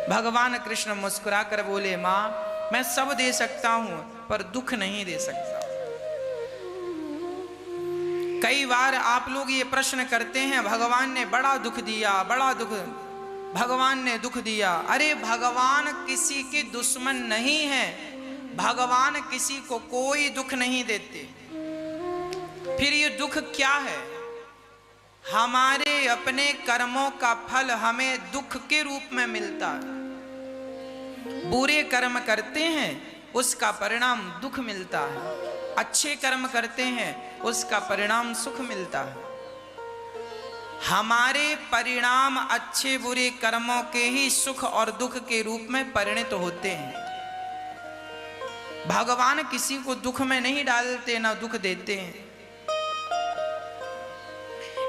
भगवान कृष्ण मुस्कुरा कर बोले, मां मैं सब दे सकता हूं पर दुख नहीं दे सकता। कई बार आप लोग ये प्रश्न करते हैं, भगवान ने बड़ा दुख दिया, बड़ा दुख, भगवान ने दुख दिया। अरे भगवान किसी के दुश्मन नहीं है, भगवान किसी को कोई दुख नहीं देते। फिर ये दुख क्या है? हमारे अपने कर्मों का फल हमें दुख के रूप में मिलता है। बुरे कर्म करते हैं उसका परिणाम दुख मिलता है, अच्छे कर्म करते हैं उसका परिणाम सुख मिलता है। हमारे परिणाम अच्छे बुरे कर्मों के ही सुख और दुख के रूप में परिणत होते हैं। भगवान किसी को दुख में नहीं डालते, ना दुख देते हैं।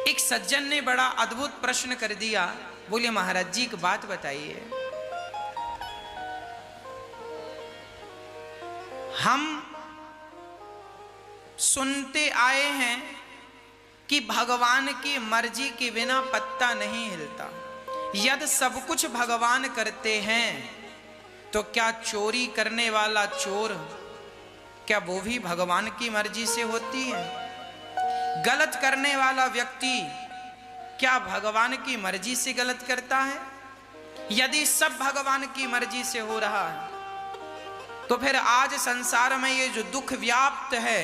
एक सज्जन ने बड़ा अद्भुत प्रश्न कर दिया, बोले महाराज जी एक बात बताइए, हम सुनते आए हैं कि भगवान की मर्जी के बिना पत्ता नहीं हिलता। यदि सब कुछ भगवान करते हैं तो क्या चोरी करने वाला चोर, क्या वो भी भगवान की मर्जी से होती है? गलत करने वाला व्यक्ति क्या भगवान की मर्जी से गलत करता है? यदि सब भगवान की मर्जी से हो रहा है तो फिर आज संसार में ये जो दुख व्याप्त है,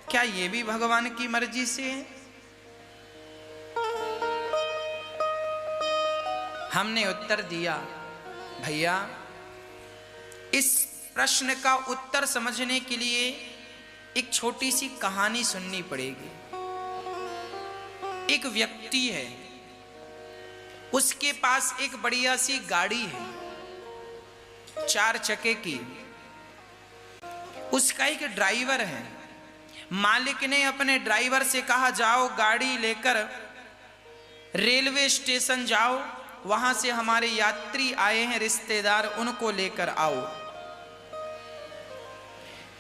क्या ये भी भगवान की मर्जी से है? हमने उत्तर दिया, भैया इस प्रश्न का उत्तर समझने के लिए एक छोटी सी कहानी सुननी पड़ेगी। एक व्यक्ति है, उसके पास एक बढ़िया सी गाड़ी है, 4 चक्के की। उसका एक ड्राइवर है। मालिक ने अपने ड्राइवर से कहा, जाओ गाड़ी लेकर रेलवे स्टेशन जाओ, वहां से हमारे यात्री आए हैं रिश्तेदार, उनको लेकर आओ।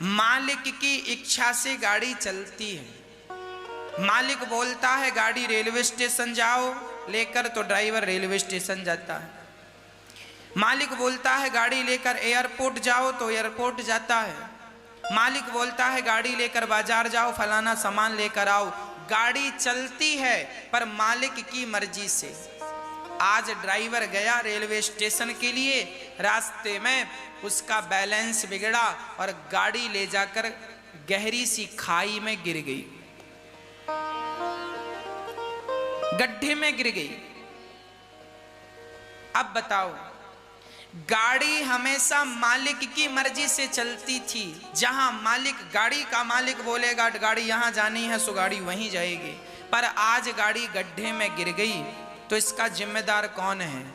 मालिक की इच्छा से गाड़ी चलती है। मालिक बोलता है गाड़ी रेलवे स्टेशन जाओ लेकर, तो ड्राइवर रेलवे स्टेशन जाता है। मालिक बोलता है गाड़ी लेकर एयरपोर्ट जाओ, तो एयरपोर्ट जाता है। मालिक बोलता है गाड़ी लेकर बाजार जाओ, फलाना सामान लेकर आओ। गाड़ी चलती है पर मालिक की मर्जी से। आज ड्राइवर गया रेलवे स्टेशन के लिए, रास्ते में उसका बैलेंस बिगड़ा और गाड़ी ले जाकर गहरी सी खाई में गिर गई, गड्ढे में गिर गई। अब बताओ, गाड़ी हमेशा मालिक की मर्जी से चलती थी। जहां मालिक, गाड़ी का मालिक बोलेगा गाड़ी यहां जानी है सो गाड़ी वहीं जाएगी। पर आज गाड़ी गड्ढे में गिर गई तो इसका जिम्मेदार कौन है?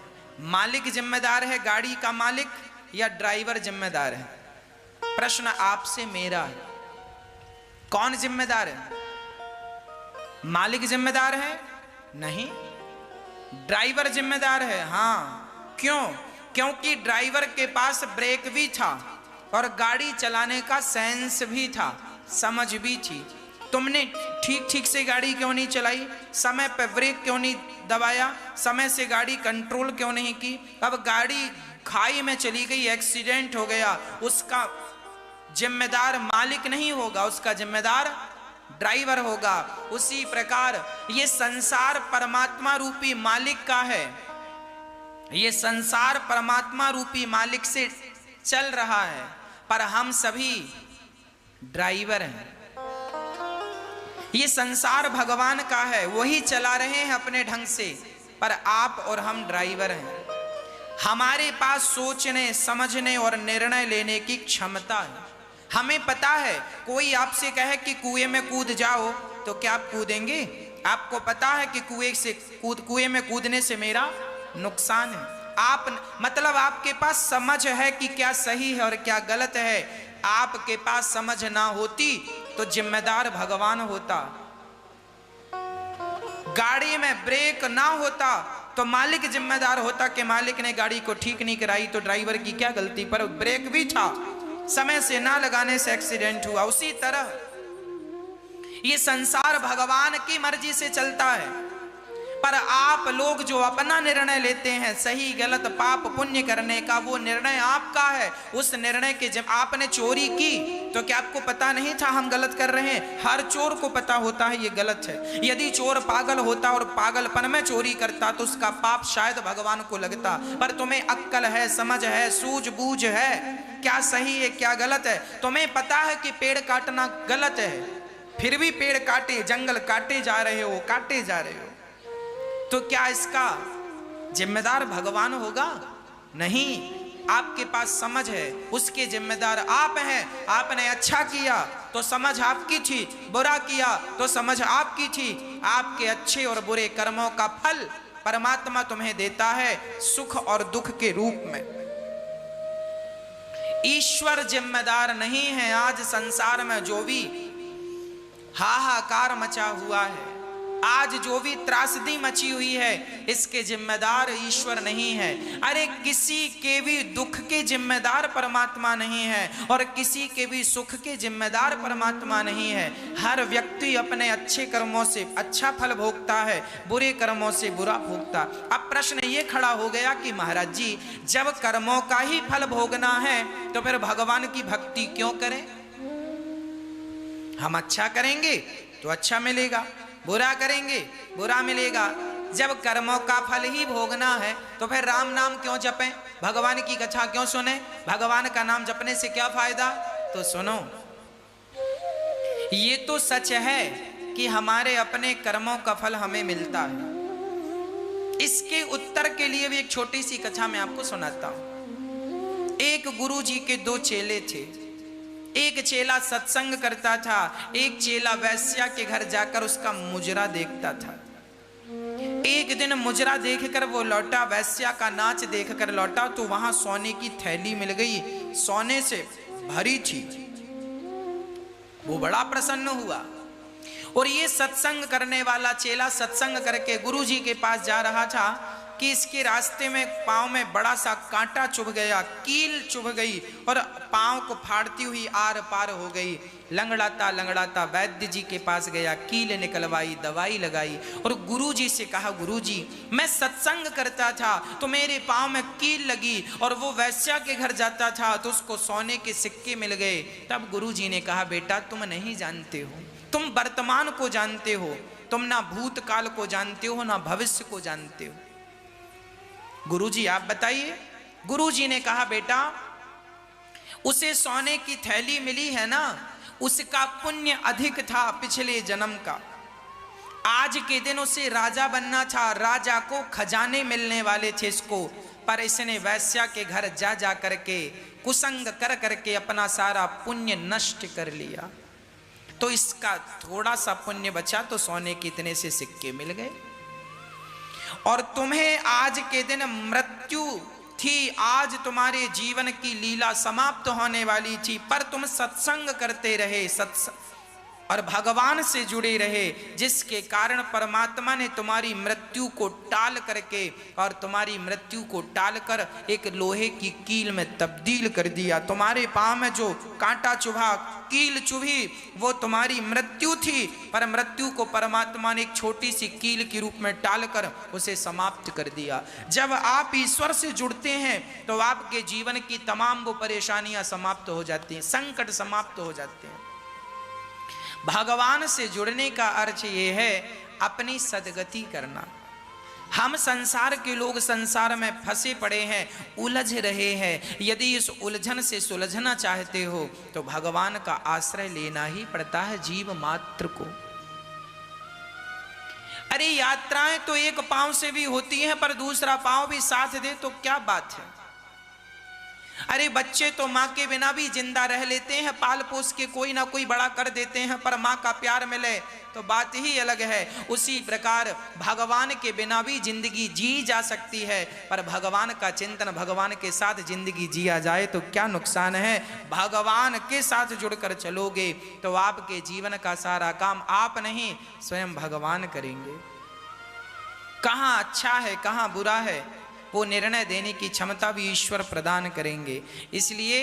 मालिक जिम्मेदार है, गाड़ी का मालिक, या ड्राइवर जिम्मेदार है? प्रश्न आपसे मेरा है, कौन जिम्मेदार है? मालिक जिम्मेदार है? नहीं, ड्राइवर जिम्मेदार है। हां, क्यों? क्योंकि ड्राइवर के पास ब्रेक भी था और गाड़ी चलाने का सेंस भी था, समझ भी थी। तुमने ठीक से गाड़ी क्यों नहीं चलाई? समय पर ब्रेक क्यों नहीं दबाया? समय से गाड़ी कंट्रोल क्यों नहीं की? अब गाड़ी खाई में चली गई, एक्सीडेंट हो गया, उसका जिम्मेदार मालिक नहीं होगा, उसका जिम्मेदार ड्राइवर होगा। उसी प्रकार ये संसार परमात्मा रूपी मालिक का है। ये संसार परमात्मा रूपी मालिक से चल रहा है, पर हम सभी ड्राइवर हैं। ये संसार भगवान का है, वही चला रहे हैं अपने ढंग से, पर आप और हम ड्राइवर हैं। हमारे पास सोचने, समझने और निर्णय लेने की क्षमता है। हमें पता है, कोई आपसे कहे कि कुएं में कूद जाओ तो क्या आप कूदेंगे? आपको पता है कि कुएं में कूदने से मेरा नुकसान है। आप मतलब आपके पास समझ है कि क्या सही है और क्या गलत है। आपके पास समझ ना होती तो जिम्मेदार भगवान होता। गाड़ी में ब्रेक ना होता तो मालिक जिम्मेदार होता कि मालिक ने गाड़ी को ठीक नहीं कराई, तो ड्राइवर की क्या गलती? पर ब्रेक भी था, समय से ना लगाने से एक्सीडेंट हुआ। उसी तरह ये संसार भगवान की मर्जी से चलता है, पर आप लोग जो अपना निर्णय लेते हैं सही गलत पाप पुण्य करने का, वो निर्णय आपका है। उस निर्णय के जब आपने चोरी की तो क्या आपको पता नहीं था हम गलत कर रहे हैं? हर चोर को पता होता है ये गलत है। यदि चोर पागल होता और पागलपन में चोरी करता तो उसका पाप शायद भगवान को लगता। पर तुम्हें अक्ल है, समझ है, सूझबूझ है, क्या सही है क्या गलत है। तुम्हें पता है कि पेड़ काटना गलत है, फिर भी पेड़ काटे, जंगल काटे जा रहे हो, काटे जा रहे हो। तो क्या इसका जिम्मेदार भगवान होगा? नहीं, आपके पास समझ है, उसके जिम्मेदार आप हैं। आपने अच्छा किया तो समझ आपकी थी, बुरा किया तो समझ आपकी थी। आपके अच्छे और बुरे कर्मों का फल परमात्मा तुम्हें देता है सुख और दुख के रूप में। ईश्वर जिम्मेदार नहीं है। आज संसार में जो भी हाहाकार मचा हुआ है, आज जो भी त्रासदी मची हुई है, इसके जिम्मेदार ईश्वर नहीं है। अरे किसी के भी दुख के जिम्मेदार परमात्मा नहीं है और किसी के भी सुख के जिम्मेदार परमात्मा नहीं है। हर व्यक्ति अपने अच्छे कर्मों से अच्छा फल भोगता है, बुरे कर्मों से बुरा भोगता। अब प्रश्न ये खड़ा हो गया कि महाराज जी, जब कर्मों का ही फल भोगना है तो फिर भगवान की भक्ति क्यों करें? हम अच्छा करेंगे तो अच्छा मिलेगा, बुरा करेंगे बुरा मिलेगा। जब कर्मों का फल ही भोगना है तो फिर राम नाम क्यों जपें, भगवान की कथा क्यों सुने? भगवान का नाम जपने से क्या फायदा? तो सुनो, ये तो सच है कि हमारे अपने कर्मों का फल हमें मिलता है। इसके उत्तर के लिए भी एक छोटी सी कथा मैं आपको सुनाता हूं। एक गुरु जी के दो चेले थे। एक चेला सत्संग करता था, एक चेला वैश्या के घर जाकर उसका मुजरा देखता था। एक दिन मुजरा देखकर वो लौटा, वैश्या का नाच देखकर लौटा, तो वहां सोने की थैली मिल गई, सोने से भरी थी। वो बड़ा प्रसन्न हुआ और ये सत्संग करने वाला चेला सत्संग करके गुरु जी के पास जा रहा था कि इसके रास्ते में पांव में बड़ा सा कांटा चुभ गया, कील चुभ गई और पांव को फाड़ती हुई आर पार हो गई। लंगड़ाता लंगड़ाता वैद्य जी के पास गया, कील निकलवाई, दवाई लगाई और गुरु जी से कहा, गुरु जी मैं सत्संग करता था तो मेरे पांव में कील लगी और वो वैश्या के घर जाता था तो उसको सोने के सिक्के मिल गए। तब गुरु जी ने कहा, बेटा तुम नहीं जानते हो, तुम वर्तमान को जानते हो, तुम ना भूतकाल को जानते हो ना भविष्य को जानते हो। गुरुजी आप बताइए। गुरुजी ने कहा, बेटा उसे सोने की थैली मिली है ना, उसका पुण्य अधिक था पिछले जन्म का। आज के दिन उसे राजा बनना था, राजा को खजाने मिलने वाले थे इसको, पर इसने वैश्या के घर जा जा करके कुसंग कर करके अपना सारा पुण्य नष्ट कर लिया। तो इसका थोड़ा सा पुण्य बचा तो सोने के इतने से सिक्के मिल गए। और तुम्हें आज के दिन मृत्यु थी, आज तुम्हारे जीवन की लीला समाप्त होने वाली थी, पर तुम सत्संग करते रहे, और भगवान से जुड़े रहे, जिसके कारण परमात्मा ने तुम्हारी मृत्यु को टाल करके और तुम्हारी मृत्यु को टाल कर एक लोहे की कील में तब्दील कर दिया। तुम्हारे पांव में जो कांटा चुभा, कील चुभी, वो तुम्हारी मृत्यु थी, पर मृत्यु को परमात्मा ने एक छोटी सी कील के रूप में टाल कर उसे समाप्त कर दिया। जब आप ईश्वर से जुड़ते हैं तो आपके जीवन की तमाम वो परेशानियां समाप्त हो जाती हैं, संकट समाप्त हो जाते हैं। भगवान से जुड़ने का अर्थ ये है अपनी सदगति करना। हम संसार के लोग संसार में फंसे पड़े हैं, उलझ रहे हैं। यदि इस उलझन से सुलझना चाहते हो तो भगवान का आश्रय लेना ही पड़ता है जीव मात्र को। अरे यात्राएं तो एक पांव से भी होती हैं, पर दूसरा पांव भी साथ दे तो क्या बात है। अरे बच्चे तो माँ के बिना भी जिंदा रह लेते हैं, पाल पोस के कोई ना कोई बड़ा कर देते हैं, पर माँ का प्यार मिले तो बात ही अलग है। उसी प्रकार भगवान के बिना भी जिंदगी जी जा सकती है, पर भगवान का चिंतन, भगवान के साथ जिंदगी जिया जाए तो क्या नुकसान है। भगवान के साथ जुड़कर चलोगे तो आपके जीवन का सारा काम आप नहीं स्वयं भगवान करेंगे। कहाँ अच्छा है कहाँ बुरा है वो निर्णय देने की क्षमता भी ईश्वर प्रदान करेंगे। इसलिए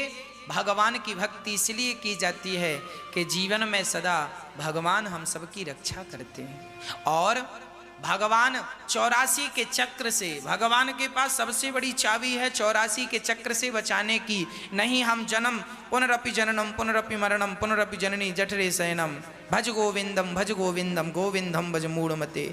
भगवान की भक्ति इसलिए की जाती है कि जीवन में सदा भगवान हम सबकी रक्षा करते हैं। और भगवान 84 के चक्र से, भगवान के पास सबसे बड़ी चाबी है 84 के चक्र से बचाने की। नहीं हम जन्म पुनरपि जननम पुनरपि मरणम पुनरपि जननी जठरे शयनम, भज गोविंदम गोविंदम भज मूढ़मते।